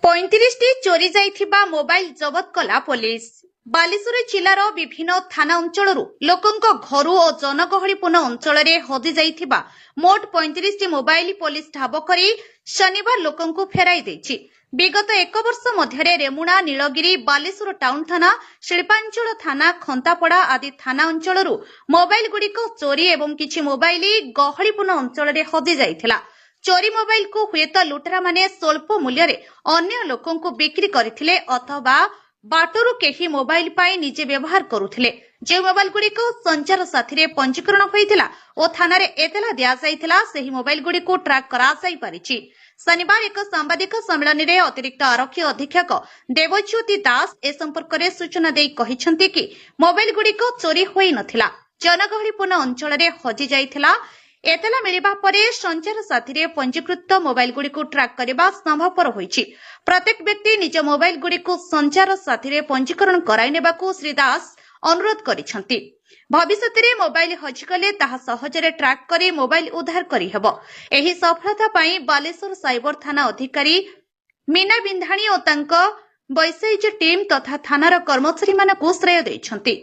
35ଟି ଚୋରି ଯାଇଥିବା ମୋବାଇଲ ଜବତ କଲା ପୋଲିସ। ବାଲେଶ୍ୱର ଜିଲ୍ଲାର ବିଭିନ୍ନ ଥାନା ଅଞ୍ଚଳରୁ ଲୋକଙ୍କ ଘରୁ ଓ ଜନଗହଳିପୂର୍ଣ୍ଣ ଅଞ୍ଚଳରେ ହଜି ଯାଇଥିବା ମୋଟ 35ଟି ମୋବାଇଲ ପୋଲିସ ଠାବ କରି ଶନିବାର ଲୋକଙ୍କୁ ଫେରାଇ ଦେଇଛି। ବିଗତ ଏକ ବର୍ଷ ମଧ୍ୟରେ ରେମୁଣା, ନୀଳଗିରି, ବାଲେଶ୍ୱର ଟାଉନ ଥାନା, ଶିଳ୍ପାଞ୍ଚଳ ଥାନା, ଖନ୍ତାପଡ଼ା ଆଦି ଥାନା ଅଞ୍ଚଳରୁ ମୋବାଇଲଗୁଡ଼ିକ ଚୋରି ଏବଂ କିଛି ମୋବାଇଲ ଗହଳିପୂର୍ଣ୍ଣ ଅଞ୍ଚଳରେ ହଜି ଯାଇଥିଲା। ଚୋରି ମୋବାଇଲକୁ ହୁଏତ ଲୁଟେରାମାନେ ସ୍ୱଳ୍ପ ମୂଲ୍ୟରେ ଅନ୍ୟ ଲୋକଙ୍କୁ ବିକ୍ରି କରିଥିଲେ ଅଥବା ବାଟରୁ କେହି ମୋବାଇଲ ପାଇଁ ନିଜେ ବ୍ୟବହାର କରୁଥିଲେ। ଯେଉଁ ମୋବାଇଲଗୁଡ଼ିକ ସଞ୍ଚାର ସାଥିରେ ପଞ୍ଜୀକରଣ ହୋଇଥିଲା ଓ ଥାନାରେ ଏତଲା ଦିଆଯାଇଥିଲା, ସେହି ମୋବାଇଲଗୁଡ଼ିକୁ ଟ୍ରାକ୍ କରାଯାଇପାରିଛି। ଶନିବାର ଏକ ସାମ୍ବାଦିକ ସମ୍ମିଳନୀରେ ଅତିରିକ୍ତ ଆରକ୍ଷୀ ଅଧୀକ୍ଷକ ଦେବଜ୍ୟୋତି ଦାସ ଏ ସମ୍ପର୍କରେ ସୂଚନା ଦେଇ କହିଛନ୍ତି କି ମୋବାଇଲଗୁଡ଼ିକ ଚୋରି ହୋଇନଥିଲା, ଜନଗହଳିପୂର୍ଣ୍ଣ ଅଞ୍ଚଳରେ ହଜି ଯାଇଥିଲା। ଏତଲା ମିଳିବା ପରେ ସଞ୍ଚାର ସାଥିରେ ପଞ୍ଜୀକୃତ ମୋବାଇଲଗୁଡ଼ିକୁ ଟ୍ରାକ୍ କରିବା ସମ୍ଭବପର ହୋଇଛି। ପ୍ରତ୍ୟେକ ବ୍ୟକ୍ତି ନିଜ ମୋବାଇଲଗୁଡ଼ିକୁ ସଞ୍ଚାର ସାଥିରେ ପଞ୍ଜୀକରଣ କରାଇ ନେବାକୁ ଶ୍ରୀ ଦାସ ଅନୁରୋଧ କରିଛନ୍ତି। ଭବିଷ୍ୟତରେ ମୋବାଇଲ ହଜିଗଲେ ତାହା ସହଜରେ ଟ୍ରାକ୍ କରି ମୋବାଇଲ ଉଦ୍ଧାର କରିହେବ। ଏହି ସଫଳତା ପାଇଁ ବାଲେଶ୍ୱର ସାଇବର ଥାନା ଅଧିକାରୀ ମୀନା ବିନ୍ଧାଣୀ ଓ ତାଙ୍କ ବୈଷୟିକ ଟିମ୍ ତଥା ଥାନାର କର୍ମଚାରୀମାନଙ୍କୁ ଶ୍ରେୟ ଦେଇଛନ୍ତି।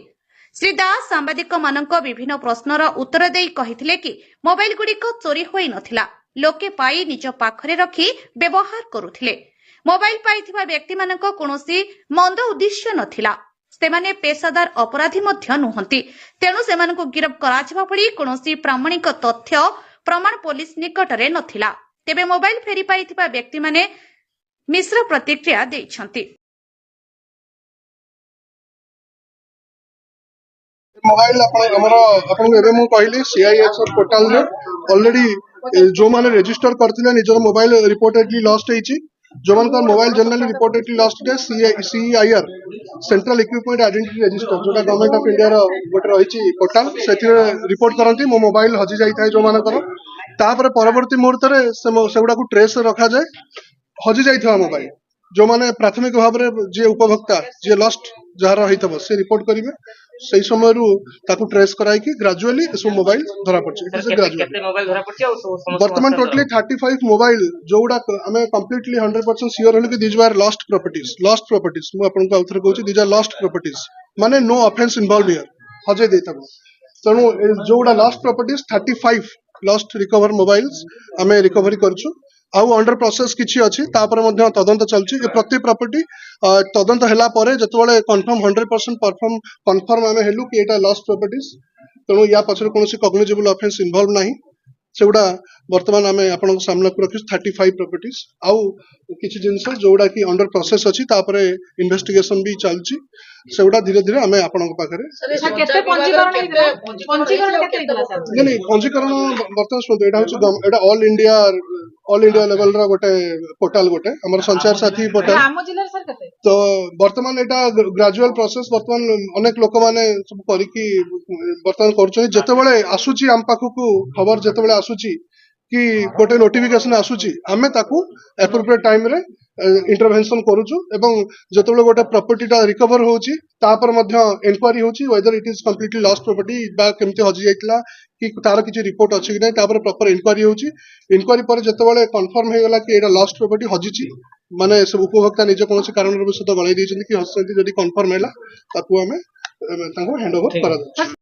ଶ୍ରୀ ଦାସ ସାମ୍ବାଦିକମାନଙ୍କ ବିଭିନ୍ନ ପ୍ରଶ୍ନର ଉତ୍ତର ଦେଇ କହିଥିଲେ କି ମୋବାଇଲଗୁଡ଼ିକ ଚୋରି ହୋଇନଥିଲା, ଲୋକେ ପାଇ ନିଜ ପାଖରେ ରଖି ବ୍ୟବହାର କରୁଥିଲେ। ମୋବାଇଲ ପାଇଥିବା ବ୍ୟକ୍ତିମାନଙ୍କ କୌଣସି ମନ୍ଦ ଉଦ୍ଦେଶ୍ୟ ନଥିଲା। ସେମାନେ ପେସାଦାର ଅପରାଧୀ ମଧ୍ୟ ନୁହନ୍ତି, ତେଣୁ ସେମାନଙ୍କୁ ଗିରଫ କରାଯିବା ଭଳି କୌଣସି ପ୍ରାମାଣିକ ତଥ୍ୟ ପ୍ରମାଣ ପୋଲିସ ନିକଟରେ ନଥିଲା। ତେବେ ମୋବାଇଲ ଫେରି ପାଇଥିବା ବ୍ୟକ୍ତିମାନେ ମିଶ୍ର ପ୍ରତିକ୍ରିୟା ଦେଇଛନ୍ତି। मोबाइल कहली सीआईएसएफ पोर्टाल रे ऑलरेडी जो माने रजिस्टर करथिले निजर मोबाइल रिपोर्टेडली लॉस्ट हेची। जो मान का मोबाइल जनरली रिपोर्टेडली लॉस्ट है CIR central equipment identity register जोटा गवर्नमेंट ऑफ इंडिया रो गोटे रहिची पोर्टाल से रिपोर्ट करंती मो मोबाइल हजि जाई थाए जो मानकर तापर परवर्ती मुहूर्त रे सेगुडा को ट्रेस रखा जाए। हजि जाइथवा मोबाइल जो माने प्राथमिक भाव में जे उपभोक्ता जे लॉस्ट जार होइतबो से रिपोर्ट करिवे। सही समय ताकू ट्रेस कराई कि ग्रेजुअली सब मोबाइल धरा पड़छे। वर्तमान टोटली 35 मोबाइल जोड़ा आम कंप्लीटली 100% श्योर होल कि दीज आर लॉस्ट प्रॉपर्टीज मु आपन को आउथर कहूची दीज आर लॉस्ट प्रॉपर्टीज माने नो ऑफेंस इन्वॉल्व हियर हजे देतबो। तेणु जोड़ा lost properties 35 lost recover mobiles आम रिकवरी करछु। आउ अंडर प्रोसेस किछि अछि तापर मध्ये तदंत चलछि। ए प्रति प्रॉपर्टी तदंत हला परे जतबेले कंफर्म 100% कंफर्म आमे हेलु कि एटा लॉस्ट प्रॉपर्टीज तेणु या पछरे कोनोसी कॉग्निजेबल ऑफेंस इन्वॉल्व नाही। सेगुडा वर्तमान आमे आपन सामना को रखिस 35 प्रॉपर्टीज आउ किछि जिंस जोडा कि अंडर प्रोसेस अछि तापरे इन्वेस्टिगेशन भी चलछि। सेगुडा धीरे धीरे आमे आपन पाखरे केते पंजीकरण केते हितला सर नहीं पंजीकरण वर्तमान सुन एटा होछि एटा ऑल इंडिया लेवल रा गोटे पोर्टल गोटे हमर संचार साथी पोर्टल हम जिल्ला सर केते तो वर्तमान एटा ग्रेजुअल प्रोसेस वर्तमान अनेक लोक माने सब करिकि वर्तमान करछै। जतेबेले आसुची हम पाखु खबर जतेबेले आसुची कि गोटे नोटिफिकेशन आसुची आमे ताकू एप्रोप्रिएट टाइम रे इंटरवेंशन करूछु एवं जतेबेले गोटे प्रॉपर्टी टा रिकवर होउची तापर मध्ये इंक्वायरी होउची whether it is completely lost property बा केमते हजि जाइतला कि तार किछि रिपोर्ट अछि कि नै तापर प्रॉपर इंक्वायरी होउची। इंक्वायरी पर जतेबेले कंफर्म हे गेला कि एटा लॉस्ट प्रॉपर्टी हजिची माने सब उपभोक्ता निज कोनोसी कारण रे सहित गळै दैछन कि हसंती जदी कंफर्म हैला ताकू हमें ताको हैंड ओवर करा